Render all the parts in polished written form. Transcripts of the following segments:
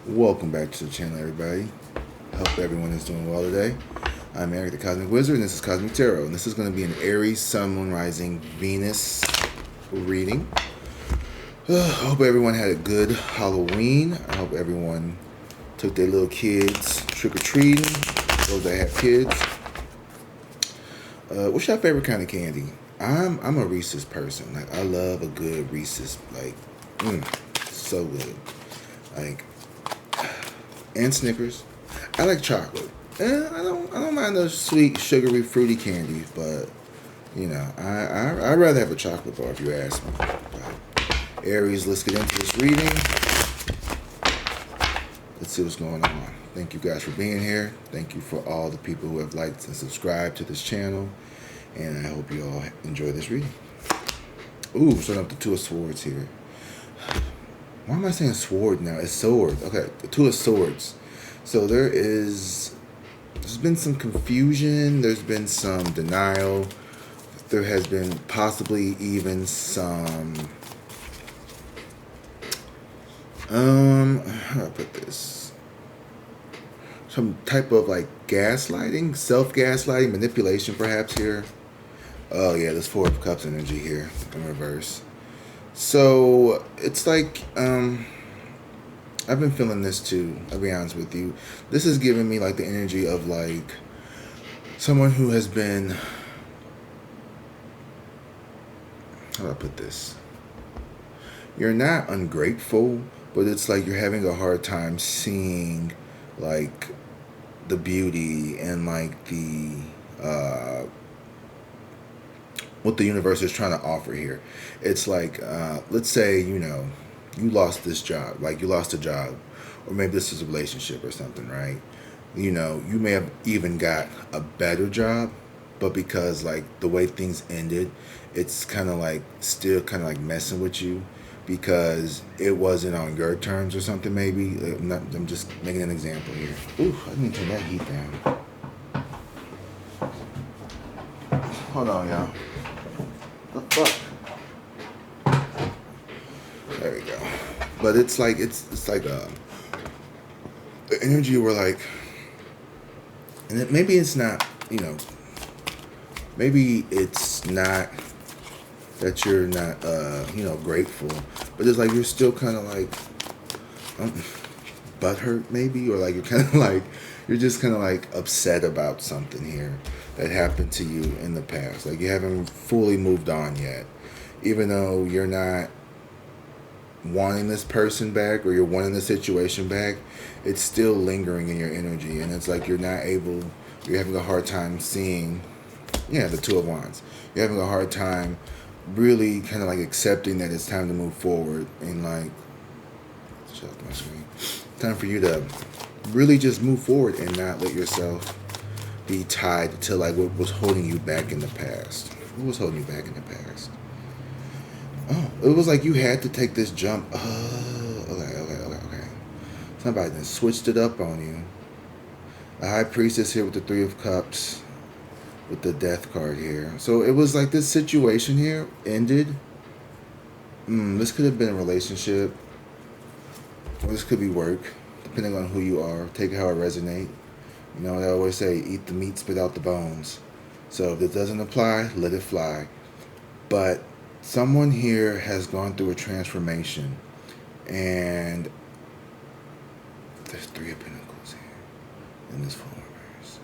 Welcome back to the channel, everybody. Hope everyone is doing well today. I'm Eric, the Cosmic Wizard, and this is Cosmic Tarot. And this is going to be an Aries, Sun, Moon, Rising, Venus reading. I hope everyone had a good Halloween. I hope everyone took their little kids trick-or-treating, those that have kids. What's your favorite kind of candy? I'm a Reese's person. Like, I love a good Reese's. Like, so good. Like, and Snickers. I like chocolate. I don't mind those sweet, sugary, fruity candies, but you know, I'd rather have a chocolate bar if you ask me. But Aries, let's get into this reading. Let's see what's going on. Thank you guys for being here. Thank you for all the people who have liked and subscribed to this channel. And I hope you all enjoy this reading. Ooh, starting up the Two of Swords here. Why am I saying sword now? It's sword. Okay, the Two of Swords. So there's been some confusion. There's been some denial. There has been possibly even some, how do I put this? Some type of like gaslighting, self-gaslighting, manipulation perhaps here. Oh yeah, there's Four of Cups energy here in reverse. So it's like, I've been feeling this too, I'll be honest with you. This is giving me like the energy of like someone who has been, how do I put this? You're not ungrateful, but it's like you're having a hard time seeing like the beauty and like the, what the universe is trying to offer here. It's like, let's say, you know, you lost this job, like you lost a job, or maybe this is a relationship or something, right? You know, you may have even got a better job, but because like the way things ended, it's kind of like still kind of like messing with you because it wasn't on your terms or something. Maybe I'm just making an example here. Ooh, I need to turn that heat down. Hold on, y'all. The fuck? There we go. But it's like it's like the energy where like, and maybe it's not, you know, maybe it's not that you're not you know, grateful, but it's like you're still kind of like butthurt maybe, or like you're kind of like you're just kind of like upset about something here that happened to you in the past. Like you haven't fully moved on yet, even though you're not wanting this person back or you're wanting the situation back. It's still lingering in your energy, and it's like you're having a hard time seeing, yeah, the Two of Wands. You're having a hard time really kind of like accepting that it's time to move forward, and like, shut off my screen. Time for you to really just move forward and not let yourself be tied to like what was holding you back in the past. What was holding you back in the past? Oh, it was like you had to take this jump. Oh, okay. Somebody then switched it up on you. The High Priestess here with the Three of Cups, with the Death card here. So it was like this situation here ended. This could have been a relationship, or this could be work, depending on who you are. Take it how it resonates. You know, they always say, eat the meat, spit out the bones. So if it doesn't apply, let it fly. But someone here has gone through a transformation, and there's Three of Pentacles here in this full reverse.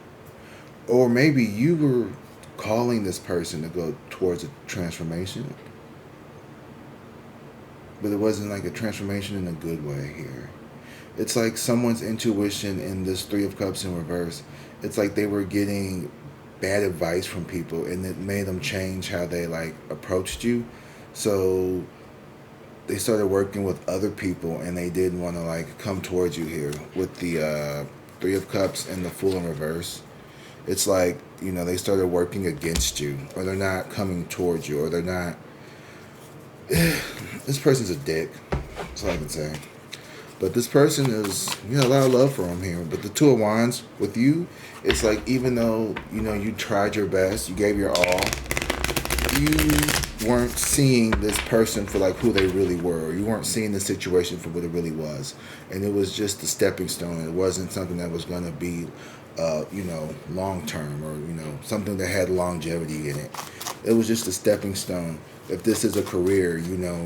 Or maybe you were calling this person to go towards a transformation, but it wasn't like a transformation in a good way here. It's like someone's intuition in this Three of Cups in reverse. It's like they were getting bad advice from people, and it made them change how they like approached you. So they started working with other people, and they didn't want to like come towards you here with the Three of Cups and the Fool in reverse. It's like, you know, they started working against you, or they're not coming towards you, or they're not. This person's a dick. That's all I can say. But this person is, you know, a lot of love for him here. But the Two of Wands with you, it's like even though, you know, you tried your best, you gave your all, you weren't seeing this person for like who they really were. You weren't seeing the situation for what it really was, and it was just a stepping stone. It wasn't something that was going to be, long term, or something that had longevity in it. It was just a stepping stone. If this is a career,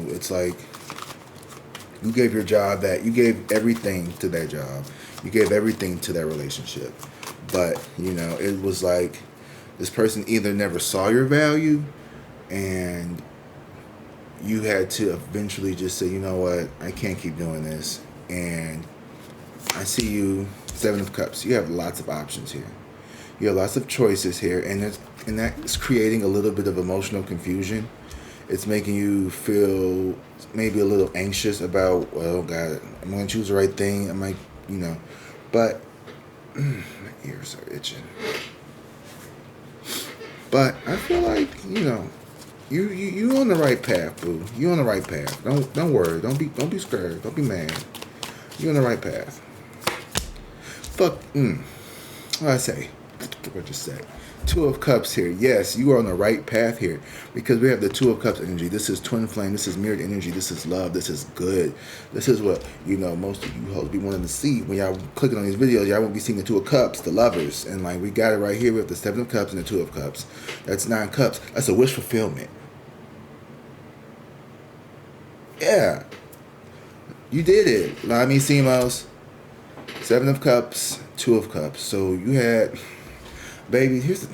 it's like you gave your job that you gave everything to that job, you gave everything to that relationship, but it was like this person either never saw your value, and you had to eventually just say, you know what, I can't keep doing this. And I see you, Seven of Cups. You have lots of options here. You have lots of choices here, and that's creating a little bit of emotional confusion. It's making you feel maybe a little anxious about, well, God, I'm going to choose the right thing. I might, but my ears are itching. But I feel like, you on the right path, boo. You on the right path. Don't worry. Don't be scared. Don't be mad. You on the right path. Fuck. What I say? What I just said. Two of Cups here. Yes, you are on the right path here, because we have the Two of Cups energy. This is twin flame. This is mirrored energy. This is love. This is good. This is what most of you hoes be wanting to see when y'all clicking on these videos. Y'all won't be seeing the Two of Cups, the lovers, and like we got it right here with the Seven of Cups and the Two of Cups. That's 9 cups. That's a wish fulfillment. Yeah, you did it. Lami Simos. Seven of Cups, Two of Cups. So you had, baby, here's the,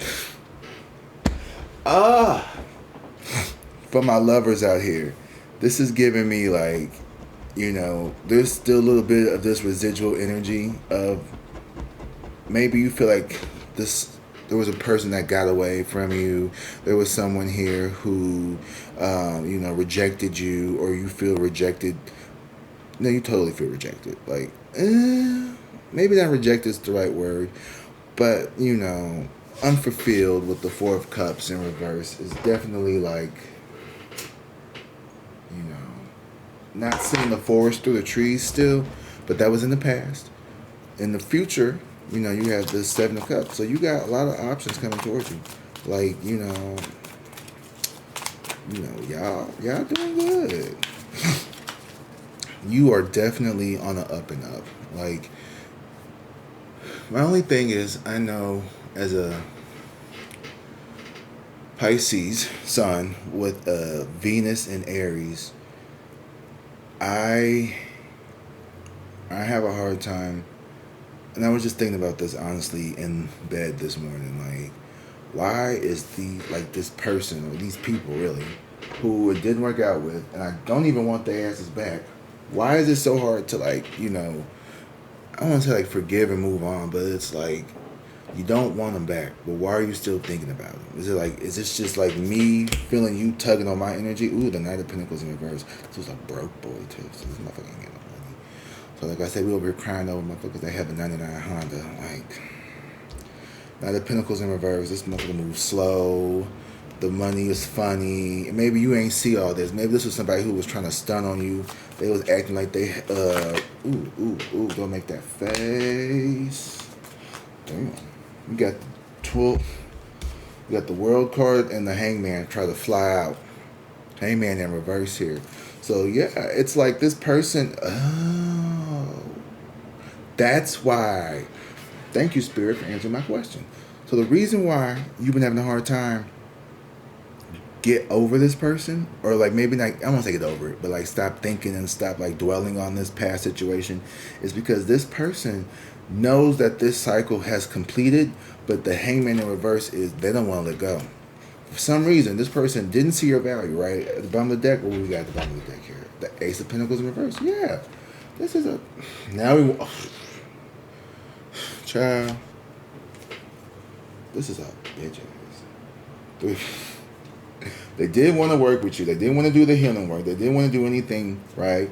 for my lovers out here, this is giving me like, there's still a little bit of this residual energy of maybe you feel like there was a person that got away from you. There was someone here who, rejected you, or you feel rejected. No, you totally feel rejected. Like, maybe not rejected is the right word, but, unfulfilled with the Four of Cups in reverse is definitely like, not seeing the forest through the trees still, but that was in the past. In the future, you have this Seven of Cups, so you got a lot of options coming towards you. Like, y'all doing good. You are definitely on an up and up. Like, my only thing is, I know as a Pisces sun with Venus and Aries, I have a hard time, and I was just thinking about this honestly in bed this morning. Like, why is this person, or these people really, who it didn't work out with, and I don't even want their asses back, why is it so hard to I don't want to say forgive and move on, but it's like you don't want them back, but why are you still thinking about them? Is this just like me feeling you tugging on my energy? Ooh, the Knight of Pentacles in reverse. This was a broke boy too, so this motherfucker ain't getting no money. So like I said, we over here crying over motherfuckers that have a 99 Honda. Like, Knight of Pentacles in reverse. This motherfucker moves slow. The money is funny. Maybe you ain't see all this. Maybe this was somebody who was trying to stun on you. They was acting like they, don't make that face. Damn. You got the 12, you got the World card and the Hangman try to fly out. Hangman in reverse here. So yeah, it's like this person, that's why. Thank you, Spirit, for answering my question. So the reason why you've been having a hard time get over this person, or maybe not, I don't want to say get over it, but stop thinking and stop dwelling on this past situation, is because this person knows that this cycle has completed, but the Hangman in reverse is they don't want to let go. For some reason, this person didn't see your value, right? At the bottom of the deck, what we got at the bottom of the deck here? The Ace of Pentacles in reverse. Yeah. This is child. This is a bitch ass. They did want to work with you. They didn't want to do the healing work. They didn't want to do anything, right?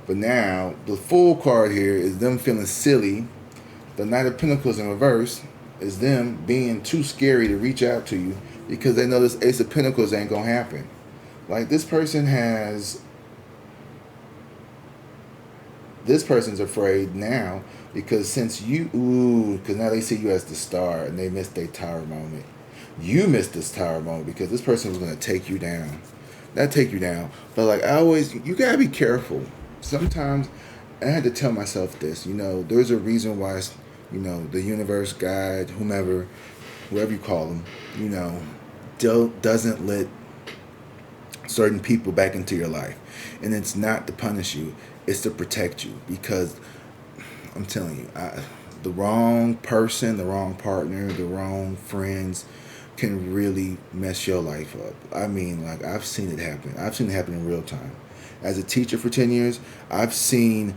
But now, the Fool card here is them feeling silly. The Knight of Pentacles in reverse is them being too scary to reach out to you because they know this Ace of Pentacles ain't going to happen. This person's afraid now because because now they see you as the star and they missed their tower moment. You missed this tower moment because this person was going to take you down. that take you down. But like I always, you gotta be careful. Sometimes I had to tell myself this. There's a reason why, the universe, God, whoever you call them, doesn't let certain people back into your life, and it's not to punish you, it's to protect you. Because I'm telling you, the wrong person, the wrong partner, the wrong friends can really mess your life up. I mean, like, I've seen it happen. I've seen it happen in real time. As a teacher for 10 years, I've seen,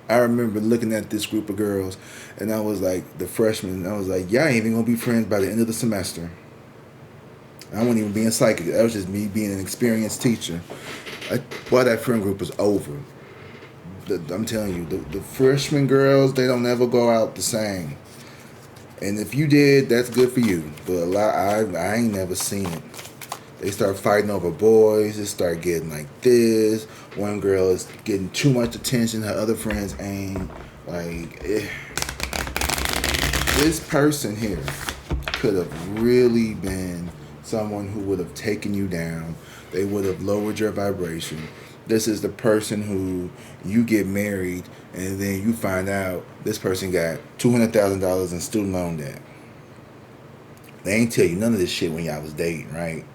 I remember looking at this group of girls, and I was like, the freshmen, and I was like, y'all ain't even gonna be friends by the end of the semester. I wasn't even being psychic. That was just me being an experienced teacher. That friend group was over. I'm telling you, the freshman girls, they don't ever go out the same. And if you did, that's good for you. But I ain't never seen it. They start fighting over boys. They start getting like this. One girl is getting too much attention. Her other friends ain't. This person here could have really been someone who would have taken you down. They would have lowered your vibration. This is the person who you get married, and then you find out this person got $200,000 in student loan debt. They ain't tell you none of this shit when y'all was dating, right?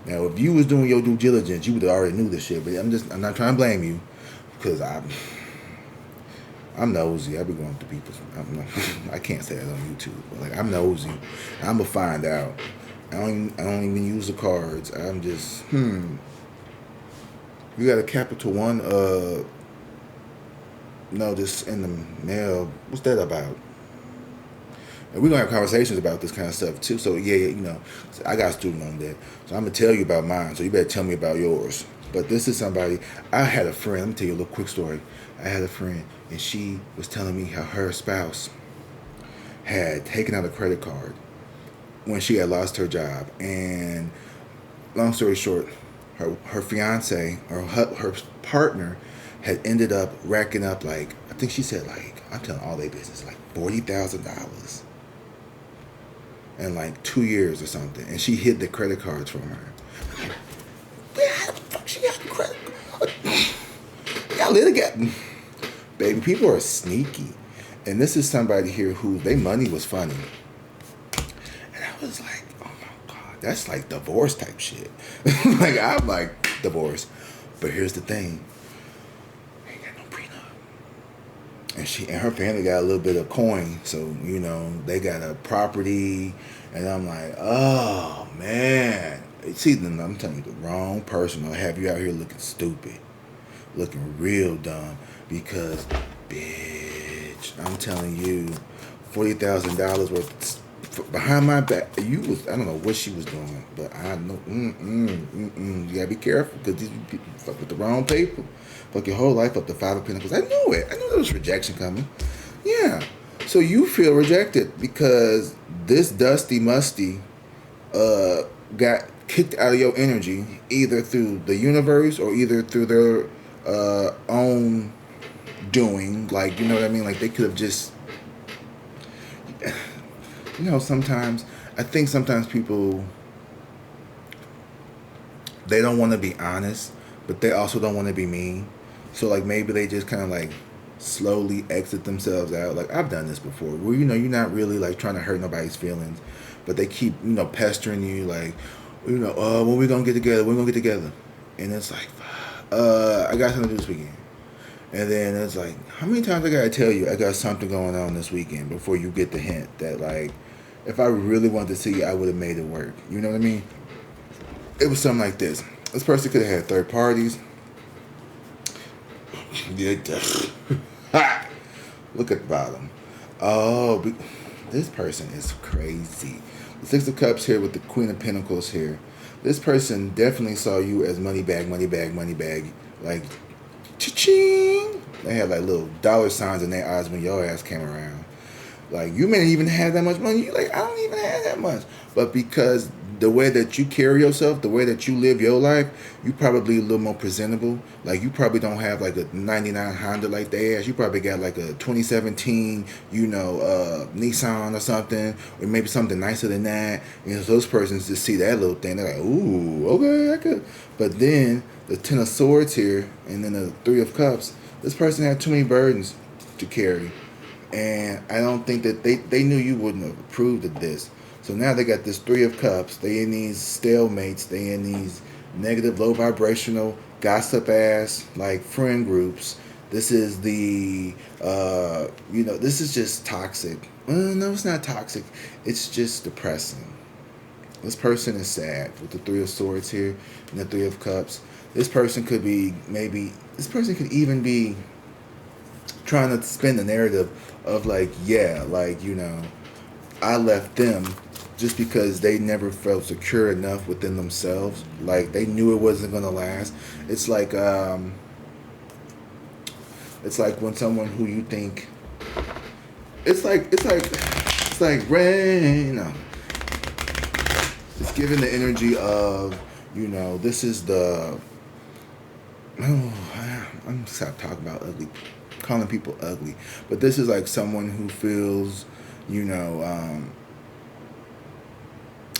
Now, if you was doing your due diligence, you would have already knew this shit. But I'm not trying to blame you, because I'm nosy. I be going through people's. I can't say that on YouTube, but like, I'm nosy. I'm gonna find out. I don't even use the cards. I'm just You got a capital one. No, just in the mail. What's that about? And we're gonna have conversations about this kind of stuff too. So yeah, I got student loan debt, so I'm gonna tell you about mine. So you better tell me about yours. But this is somebody. I had a friend. Let me tell you a little quick story. I had a friend, and she was telling me how her spouse had taken out a credit card when she had lost her job. And long story short, her fiance or her partner had ended up racking up, like, I think she said, like, I'm telling all their business, like $40,000 in like 2 years or something. And she hid the credit cards from her. How the fuck she got the credit card? Y'all live together. Baby, people are sneaky. And this is somebody here who, their money was funny. And I was like, oh my God, that's like divorce type shit. Like, I'm like, divorce. But here's the thing. Ain't got no prenup. And her family got a little bit of coin. So, they got a property. And I'm like, oh, man. See, I'm telling you, the wrong person will have you out here looking stupid. Looking real dumb. Because, bitch, I'm telling you, $40,000 worth behind my back. I don't know what she was doing, but I know, you gotta be careful, because these people fuck with the wrong people. Fuck your whole life up to Five of Pentacles. I knew it. I knew there was rejection coming. Yeah. So you feel rejected because this dusty musty got kicked out of your energy, either through the universe or either through their own doing. Like, you know what I mean? Like, they could have just, sometimes I think sometimes people, they don't want to be honest, but they also don't want to be mean. So like, maybe they just kind of like slowly exit themselves out. Like, I've done this before, where you're not really like trying to hurt nobody's feelings, but they keep pestering you, like, when we gonna get together? We're gonna get together. And it's like, I got something to do this weekend. And then it's like, how many times I gotta tell you I got something going on this weekend before you get the hint that, like, if I really wanted to see you, I would have made it work. You know what I mean? It was something like this. This person could have had third parties. Look at the bottom. Oh, this person is crazy. The Six of Cups here with the Queen of Pentacles here. This person definitely saw you as money bag, money bag, money bag. Like, cha-ching. They had like little dollar signs in their eyes when your ass came around. Like, you may not even have that much money. You're like, I don't even have that much. But because the way that you carry yourself, the way that you live your life, you probably a little more presentable. Like you probably don't have like a '99 Honda like they ass. You probably got like a 2017, Nissan or something, or maybe something nicer than that. You know, so those persons just see that little thing, they're like, ooh, okay, I could. But then the Ten of Swords here, and then the Three of Cups. This person had too many burdens to carry, and I don't think that they knew you wouldn't have approved of this. So now they got this Three of Cups. They in these stalemates. They in these negative, low vibrational, gossip ass like friend groups. This is this is just toxic. No, it's not toxic. It's just depressing. This person is sad with the Three of Swords here and the Three of Cups. This person could be this person could even be trying to spin the narrative of like, yeah, like, I left them just because they never felt secure enough within themselves. Like they knew it wasn't gonna last. It's like when someone who you think it's like rain. No. It's giving the energy of, this is the I'm gonna stop talking about ugly, calling people ugly, but this is like someone who feels,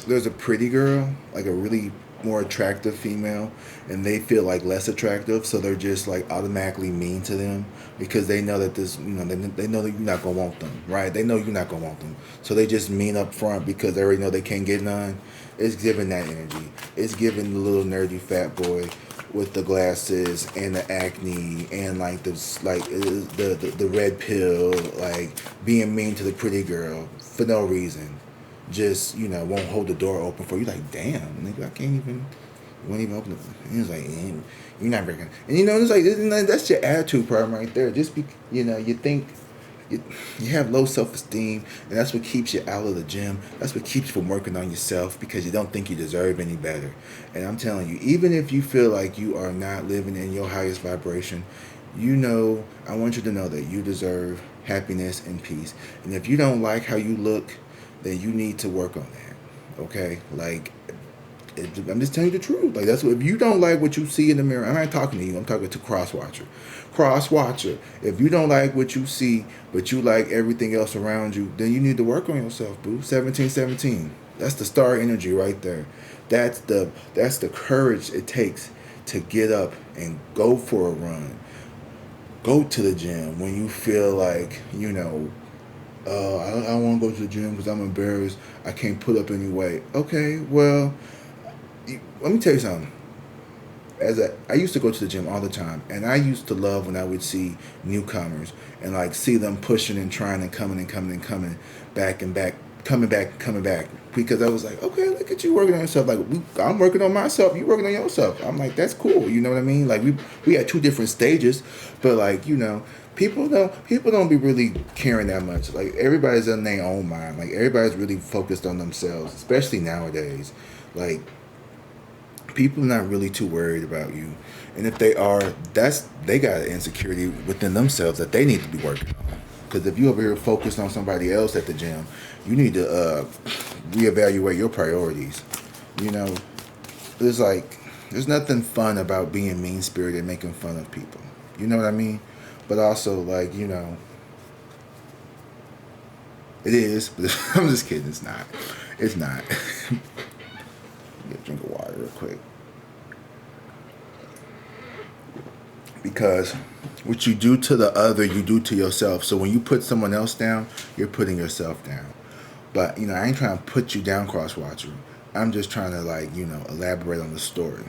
there's a pretty girl, like a really more attractive female, and they feel like less attractive, so they're just like automatically mean to them because they know that they know that you're not gonna want them, right? They know you're not gonna want them, so they just mean up front because they already know they can't get none. It's giving that energy. It's giving the little nerdy fat boy with the glasses and the acne and like the red pill, like being mean to the pretty girl for no reason. Just won't hold the door open for you. Like, damn, nigga, I can't even. Won't even open it. And he's like, you're not breaking. And it's like that's your attitude problem right there. Just be, you think. You have low self-esteem, and that's what keeps you out of the gym. That's what keeps you from working on yourself because you don't think you deserve any better. And I'm telling you, even if you feel like you are not living in your highest vibration, I want you to know that you deserve happiness and peace. And if you don't like how you look, then you need to work on that. Okay? Like, I'm just telling you the truth. Like, that's what, if you don't like what you see in the mirror, I'm not talking to you, I'm talking to Crosswatcher. Crosswatcher, if you don't like what you see, but you like everything else around you, then you need to work on yourself, boo. 1717. That's the star energy right there. That's the courage it takes to get up and go for a run. Go to the gym when you feel like, I don't want to go to the gym because I'm embarrassed. I can't put up any weight. Okay, well, let me tell you something. I used to go to the gym all the time, and I used to love when I would see newcomers and like see them pushing and trying and coming and coming and coming back and back, coming back and coming back, because I was like, okay, look at you working on yourself. Like, I'm working on myself, you working on yourself. I'm like, that's cool. You know what I mean? Like we had two different stages, but like, people don't be really caring that much. Like, everybody's in their own mind. Like, everybody's really focused on themselves, especially nowadays. Like, people are not really too worried about you, and if they are, they got an insecurity within themselves that they need to be working on. Because if you over here focused on somebody else at the gym, you need to reevaluate your priorities. There's nothing fun about being mean spirited and making fun of people. You know what I mean? But also, like, it is. But I'm just kidding. It's not. It's not. Get a drink of water real quick. Because what you do to the other, you do to yourself. So when you put someone else down, you're putting yourself down. But, I ain't trying to put you down, Crosswatcher. I'm just trying to, like, elaborate on the story.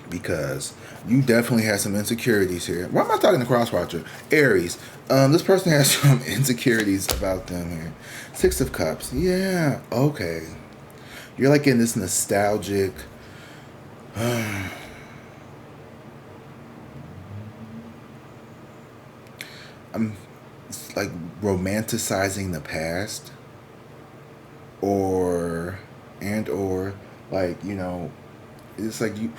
Because you definitely have some insecurities here. Why am I talking to Crosswatcher? Aries. This person has some insecurities about them here. Six of Cups. Yeah. Okay. You're like in this nostalgic. It's like romanticizing the past, or like, it's like you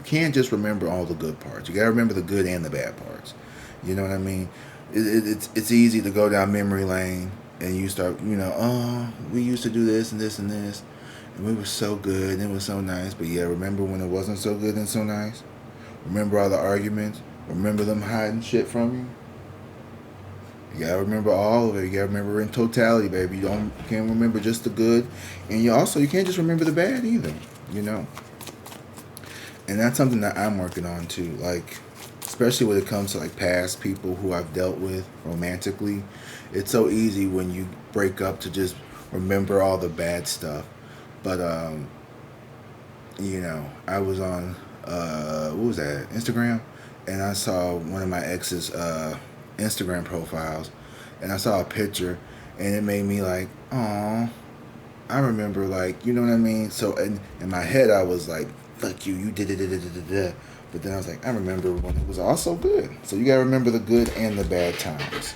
can't just remember all the good parts. You gotta remember the good and the bad parts. You know what I mean? It's easy to go down memory lane and you start, oh, we used to do this and this and this, and we were so good and it was so nice. But yeah, remember when it wasn't so good and so nice? Remember all the arguments? Remember them hiding shit from you? You gotta remember all of it. You gotta remember in totality, baby. You can't remember just the good, and you can't just remember the bad either. You know, and that's something that I'm working on too. Like, especially when it comes to like past people who I've dealt with romantically, it's so easy when you break up to just remember all the bad stuff. But I was on what was that, Instagram, and I saw one of my ex's Instagram profiles, and I saw a picture, and it made me like, oh, I remember, like, you know what I mean. So in my head, I was like, fuck you, you did it. But then I was like, I remember when it was also good. So you gotta remember the good and the bad times.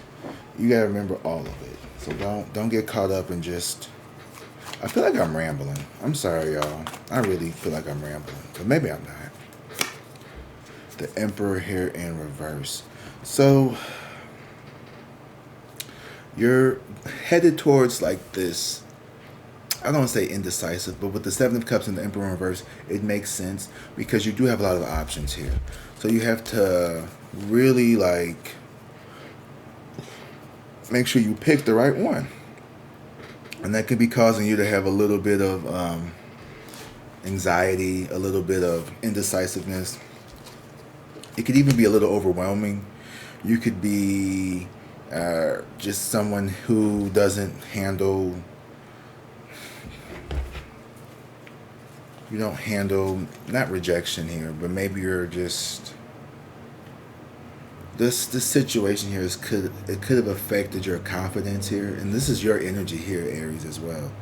You gotta remember all of it. So don't get caught up in just. I feel like I'm rambling. I'm sorry, y'all. I really feel like I'm rambling, but maybe I'm not. The Emperor here in reverse. So you're headed towards like this. I don't want to say indecisive, but with the Seven of Cups and the Emperor in reverse, it makes sense because you do have a lot of options here. So you have to really like make sure you pick the right one. And that could be causing you to have a little bit of anxiety, a little bit of indecisiveness. It could even be a little overwhelming. You could be just someone who doesn't handle. You don't handle not rejection here, but maybe you're just. This situation here could have affected your confidence here, and this is your energy here, Aries, as well.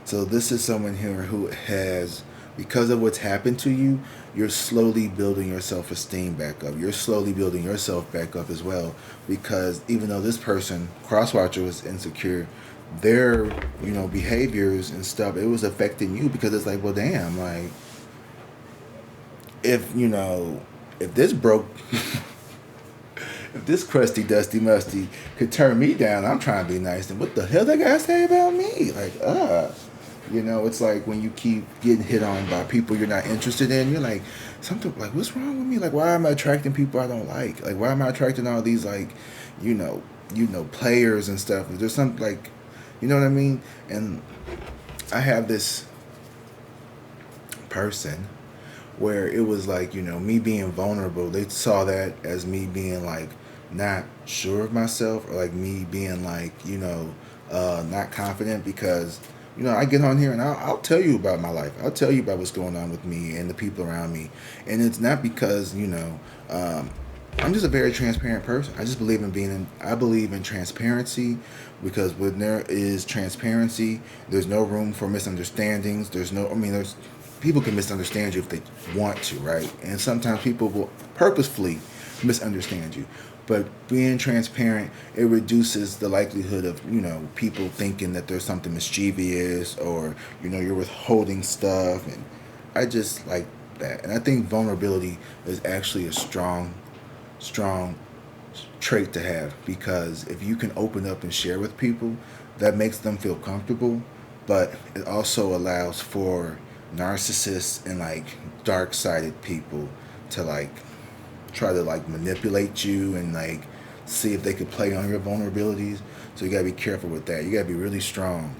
So this is someone here who has, because of what's happened to you, you're slowly building your self-esteem back up. You're slowly building yourself back up as well, because even though this person, Crosswatcher, was insecure, their behaviors and stuff, it was affecting you because it's like, well, damn, like if this broke. If this crusty, dusty, musty could turn me down, I'm trying to be nice. Then what the hell they gotta say about me? Like, it's like when you keep getting hit on by people you're not interested in. You're like, something like, what's wrong with me? Like, why am I attracting people I don't like? Like, why am I attracting all these like, players and stuff? There's something like, you know what I mean? And I have this person where it was like, me being vulnerable. They saw that as me being like not sure of myself, or like me being like, not confident, because, I get on here and I'll tell you about my life. I'll tell you about what's going on with me and the people around me. And it's not because, I'm just a very transparent person. I just believe I believe in transparency, because when there is transparency, there's no room for misunderstandings. There's people can misunderstand you if they want to, right? And sometimes people will purposefully misunderstand you. But being transparent, it reduces the likelihood of, people thinking that there's something mischievous, or, you're withholding stuff. And I just like that. And I think vulnerability is actually a strong trait to have, because if you can open up and share with people, that makes them feel comfortable. But it also allows for narcissists and like dark-sided people to like try to like manipulate you and like see if they could play on your vulnerabilities. So you gotta be careful with that. You gotta be really strong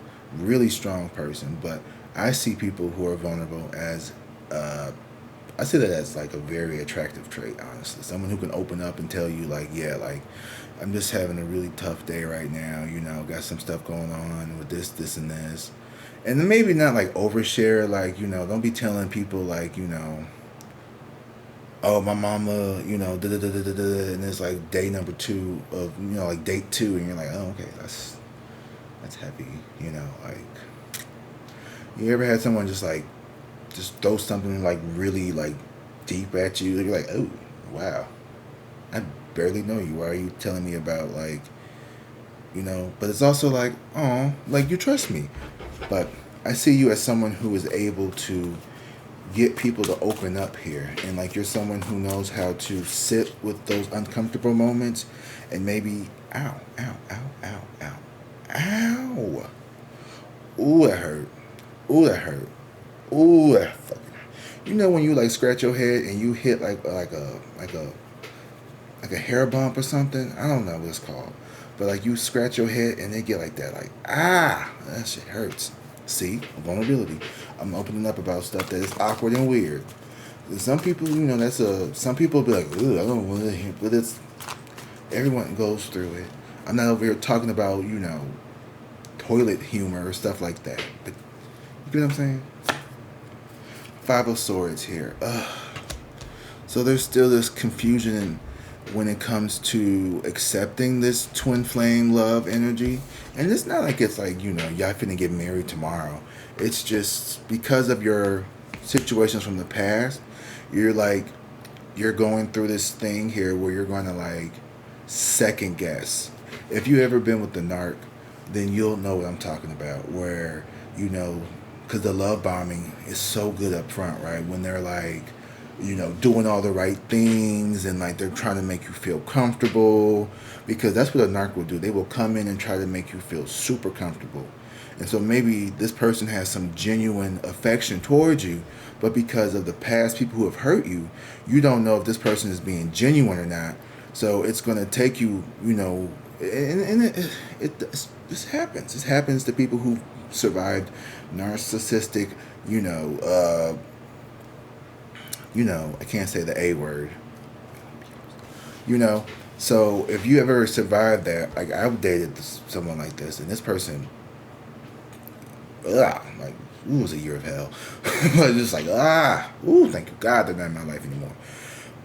person. But I see people who are vulnerable as I see that as like a very attractive trait, honestly. Someone who can open up and tell you like, yeah, like, I'm just having a really tough day right now, got some stuff going on with this and this. And then maybe not like overshare, like, don't be telling people like, oh, my mama, da da da da da da, and it's like day number 2 of, like date 2, and you're like, oh, okay, that's heavy, like, you ever had someone just throw something like really like deep at you, and you're like, oh, wow, I barely know you, why are you telling me about like, but it's also like, oh, like, you trust me. But I see you as someone who is able to get people to open up here, and like, you're someone who knows how to sit with those uncomfortable moments, and maybe ow, ow, ow, ow, ow, ow, ooh, that hurt, Ooh, that hurt. Ooh, that fucking. You know when you like scratch your head and you hit like a hair bump or something. I don't know what it's called, but like you scratch your head and they get like that, like that shit hurts. See, vulnerability. I'm opening up about stuff that is awkward and weird. Some people, some people be like, "Ugh, I don't want to hear," but it's everyone goes through it. I'm not over here talking about toilet humor or stuff like that, but you get what I'm saying. Five of Swords here. Ugh. So there's still this confusion when it comes to accepting this twin flame love energy. And it's not like it's like, y'all finna get married tomorrow. It's just because of your situations from the past, you're going through this thing here where you're going to like second guess. If you ever been with the narc, then you'll know what I'm talking about, where, because the love bombing is so good up front, right? When they're like, doing all the right things and like they're trying to make you feel comfortable, because that's what a narc will do. They will come in and try to make you feel super comfortable. And so maybe this person has some genuine affection towards you, but because of the past people who have hurt you, you don't know if this person is being genuine or not. So it's going to take you, this happens. This happens to people who survived narcissistic, I can't say the A word. So if you ever survived that, like I've dated someone like this, and this person, like, ooh, it was a year of hell. Just like, thank you God they're not in my life anymore.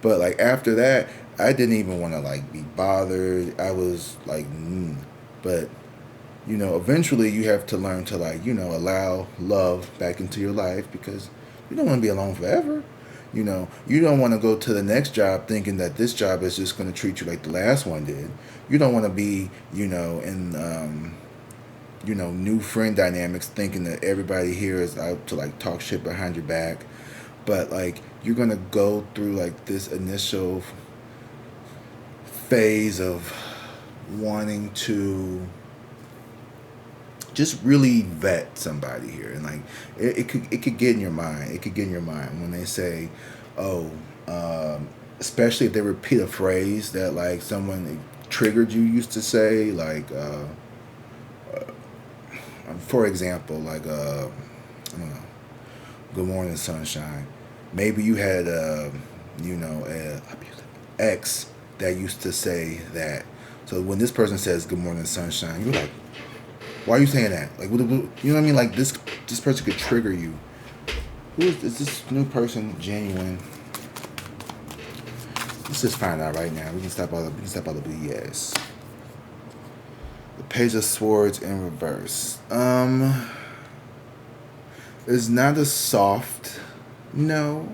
But like after that, I didn't even want to like be bothered. I was like, but eventually you have to learn to like, allow love back into your life, because you don't want to be alone forever. You don't want to go to the next job thinking that this job is just going to treat you like the last one did. You don't want to be, in, new friend dynamics thinking that everybody here is out to like talk shit behind your back. But like, you're going to go through like this initial phase of wanting to just really vet somebody here, and like it could get in your mind. It could get in your mind when they say, especially if they repeat a phrase that like someone triggered you used to say, like for example, like I don't know, "Good morning, sunshine." Maybe you had a ex that used to say that. So when this person says "Good morning, sunshine," you're like, why are you saying that? Like, you know what I mean? Like, this person could trigger you. Is this new person genuine? Let's just find out right now. We can stop all the BS. The Page of Swords in reverse. It's not a soft no,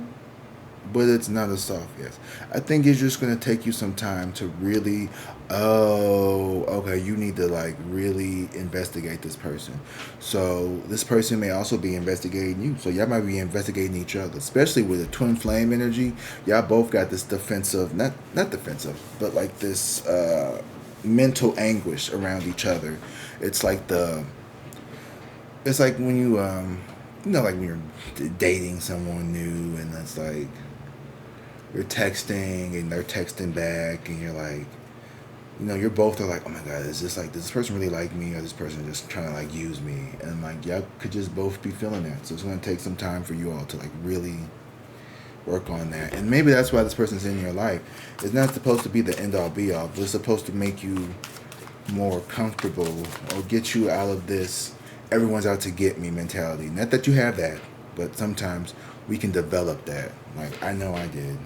but it's not a soft yes. I think it's just going to take you some time to really, you need to like really investigate this person. So this person may also be investigating you. So y'all might be investigating each other, especially with the twin flame energy. Y'all both got this defensive, not defensive, but like this mental anguish around each other. It's like when you, like when you're dating someone new and it's like, you're texting and they're texting back and you're like, you're both are like, oh my God, is this like, does this person really like me, or this person just trying to like use me? And like, y'all could just both be feeling that. So it's going to take some time for you all to like really work on that. And maybe that's why this person's in your life. It's not supposed to be the end all be all, but it's supposed to make you more comfortable or get you out of this everyone's out to get me mentality. Not that you have that, but sometimes we can develop that. Like, I know I did.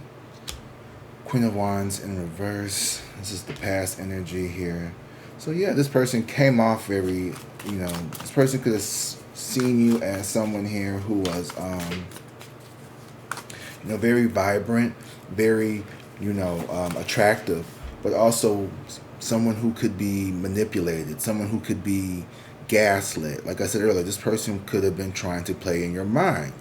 Queen of Wands in reverse. This is the past energy here. So yeah, this person came off very, this person could have seen you as someone here who was, very vibrant, very, attractive, but also someone who could be manipulated, someone who could be gaslit. Like I said earlier, this person could have been trying to play in your mind.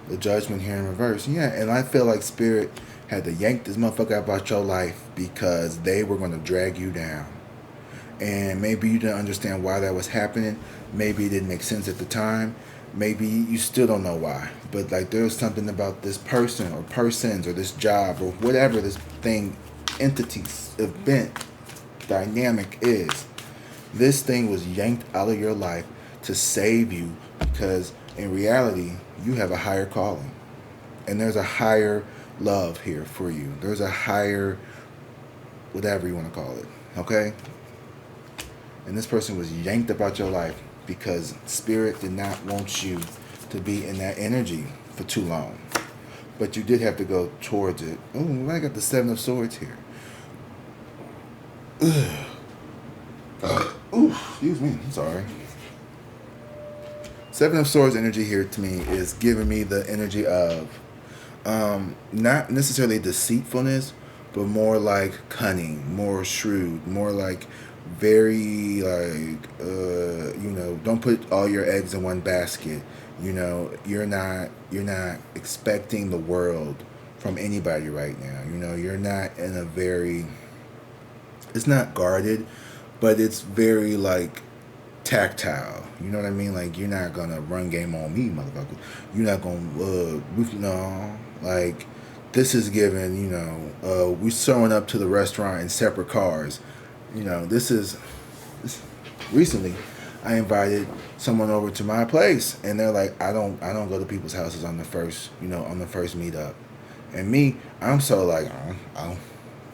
The Judgment here in reverse. Yeah, and I feel like Spirit had to yank this motherfucker out about your life because they were going to drag you down. and maybe you didn't understand why that was happening. Maybe it didn't make sense at the time. Maybe you still don't know why. But like there's something about this person or persons or this job or whatever this thing, entity, event, dynamic is. This thing was yanked out of your life to save you because in reality you have a higher calling. And there's a higher love here for you. There's a higher whatever you want to call it. Okay? And this person was yanked about your life because spirit did not want you to be in that energy for too long. But you did have to go towards it. Oh, I got the Seven of Swords here. Ooh, excuse me. I'm sorry. Seven of Swords energy here to me is giving me the energy of not necessarily deceitfulness, but more like cunning, more shrewd, more like very like don't put all your eggs in one basket. You're not expecting the world from anybody right now. You're not in a very, it's not guarded, but it's very like tactile. You know what I mean? Like you're not gonna run game on me, motherfucker. You're not gonna no. Like this is given. We showing up to the restaurant in separate cars. This recently I invited someone over to my place and they're like, I don't go to people's houses on the first meetup. And me, I'm so like, oh,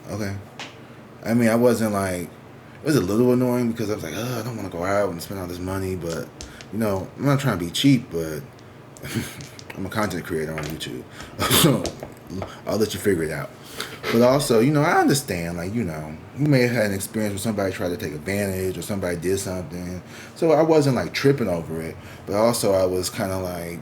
okay. I mean, I wasn't like, it was a little annoying because I was like, I don't want to go out and spend all this money, but I'm not trying to be cheap, but I'm a content creator on YouTube. I'll let you figure it out. But also, I understand, like, you may have had an experience where somebody tried to take advantage or somebody did something. So I wasn't like tripping over it, but also I was kind of like,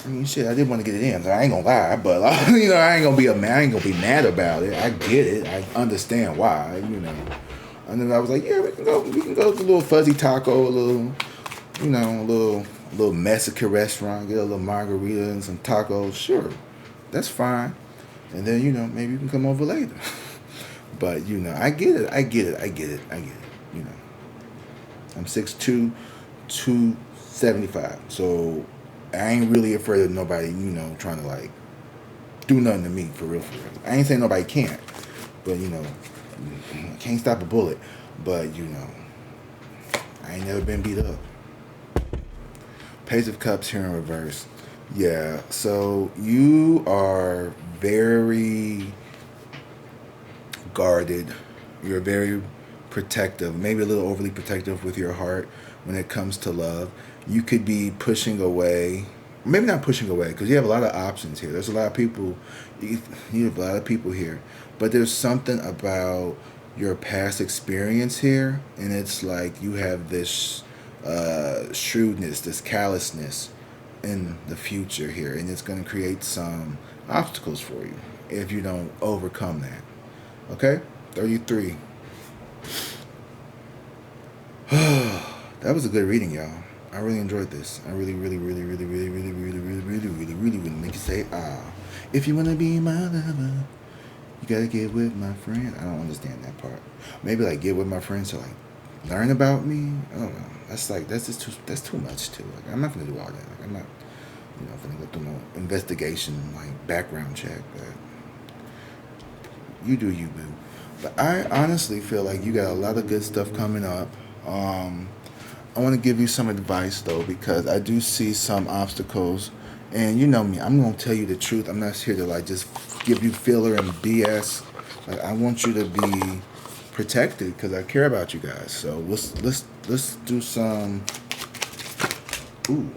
I mean, shit, I did want to get it in. So I ain't gonna lie, but I ain't gonna be mad about it. I get it. I understand why. And then I was like, yeah, we can go to a little fuzzy taco, a little, a little Mexican restaurant, get a little margarita and some tacos. Sure, that's fine. And then maybe you can come over later. But I get it. I'm 6'2", 275. So I ain't really afraid of nobody, trying to like do nothing to me for real. I ain't saying nobody can't, but can't stop a bullet. But I ain't never been beat up. Page of Cups here in reverse. Yeah, so you are very guarded. You're very protective, maybe a little overly protective with your heart when it comes to love. You could be pushing away, maybe not pushing away, because you have a lot of options here. There's a lot of people, you have a lot of people here, but there's something about your past experience here, and it's like you have this shrewdness, this callousness in the future here, and it's going to create some obstacles for you if you don't overcome that. Okay? 33. That was a good reading, y'all. I really enjoyed this. I really make you say, ah. If you want to be my lover, you gotta get with my friend. I don't understand that part. Maybe like get with my friend to like learn about me. I don't know. That's too much too. Like I'm not gonna do all that. Like I'm not, gonna go through no investigation like background check. But you do you, boo. But I honestly feel like you got a lot of good stuff coming up. I want to give you some advice though, because I do see some obstacles, and you know me, I'm gonna tell you the truth. I'm not here to like just give you filler and BS. Like I want you to be protected because I care about you guys. So let's do some. Ooh.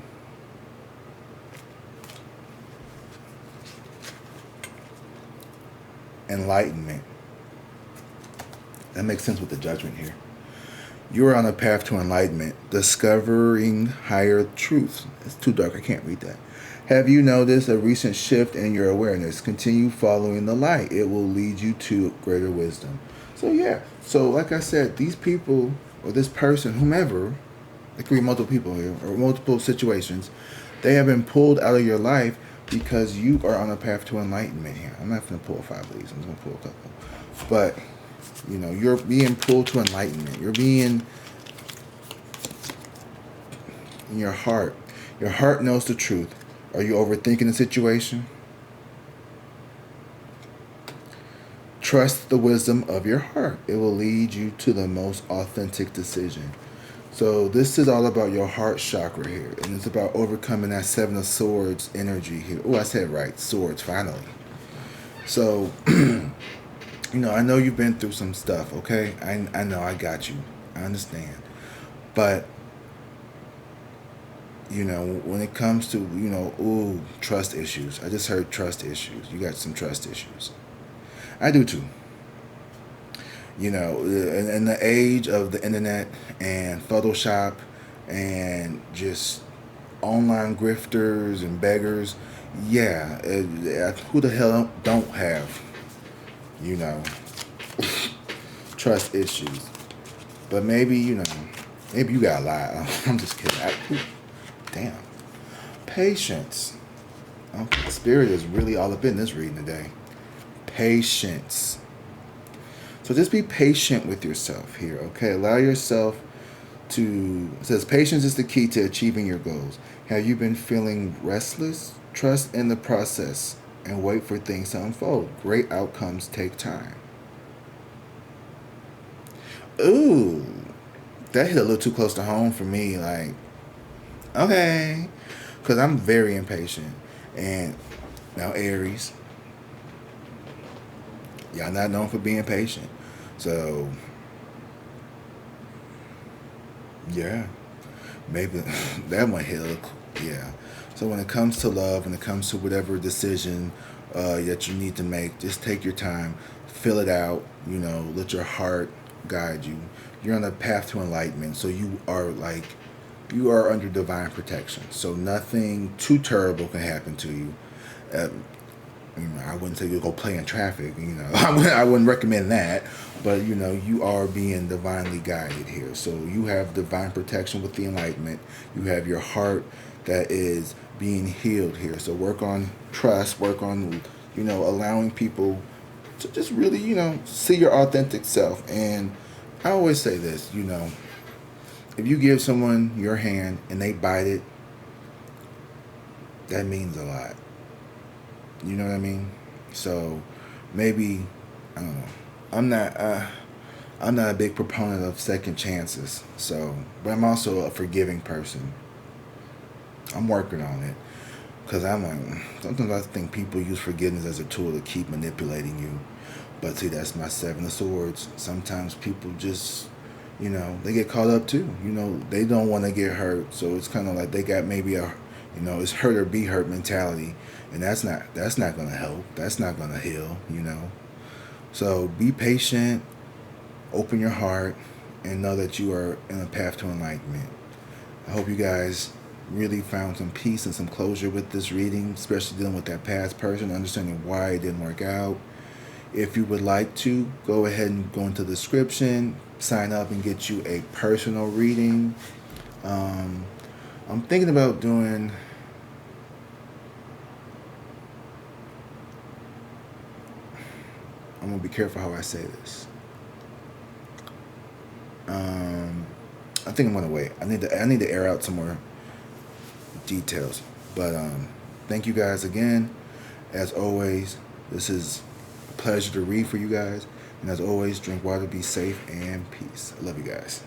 Enlightenment. That makes sense with the Judgment here. You are on a path to enlightenment, discovering higher truths. It's too dark, I can't read that. Have you noticed a recent shift in your awareness? Continue following the light. It will lead you to greater wisdom. So yeah, so like I said, these people, or this person, whomever, there could be multiple people here, or multiple situations, they have been pulled out of your life because you are on a path to enlightenment here. I'm not going to pull 5 of these. I'm just going to pull a couple. But, you know, you're being pulled to enlightenment. You're being, in your heart. Your heart knows the truth. Are you overthinking the situation? Trust the wisdom of your heart. It will lead you to the most authentic decision. So this is all about your heart chakra here. And it's about overcoming that 7 of Swords energy here. Oh, I said it right. Swords, finally. So, you know, I know you've been through some stuff, okay? I know, I got you. I understand. But, you know, when it comes to, you know, ooh, trust issues. I just heard trust issues. You got some trust issues. I do too. You know, in the age of the internet and Photoshop and just online grifters and beggars, yeah, who the hell don't have, you know, trust issues? But maybe, you know, maybe you got a lot. I'm just kidding. Damn. Patience. Okay, Spirit is really all up in this reading today. Patience. So just be patient with yourself here, okay? Allow yourself to... It says, patience is the key to achieving your goals. Have you been feeling restless? Trust in the process and wait for things to unfold. Great outcomes take time. Ooh, that hit a little too close to home for me. Like, okay. Because I'm very impatient. And now Aries... Y'all not known for being patient. So, yeah. Maybe that one hit. Yeah. So when it comes to love, when it comes to whatever decision that you need to make, just take your time. Fill it out. You know, let your heart guide you. You're on a path to enlightenment. So you are under divine protection. So nothing too terrible can happen to you. You know, I wouldn't say you go play in traffic. You know, I wouldn't recommend that. But you know, you are being divinely guided here. So you have divine protection with the enlightenment. You have your heart that is being healed here. So work on trust. Work on, you know, allowing people to just really, you know, see your authentic self. And I always say this, you know, if you give someone your hand and they bite it, that means a lot. You know what I mean? So maybe, I don't know. I'm not a big proponent of second chances. So, but I'm also a forgiving person. I'm working on it. Because I'm like, sometimes I think people use forgiveness as a tool to keep manipulating you. But see, that's my 7 of Swords. Sometimes people just, you know, they get caught up too. You know, they don't want to get hurt. So it's kind of like they got maybe a, you know, it's hurt or be hurt mentality. And that's not going to help. That's not going to heal, you know. So be patient, open your heart, and know that you are in a path to enlightenment. I hope you guys really found some peace and some closure with this reading, especially dealing with that past person, understanding why it didn't work out. If you would like to, go ahead and go into the description, sign up and get you a personal reading. I'm thinking about doing... I'm gonna be careful how I say this. I think I'm gonna wait. I need to air out some more details. But thank you guys again. As always, this is a pleasure to read for you guys. And as always, drink water, be safe, and peace. I love you guys.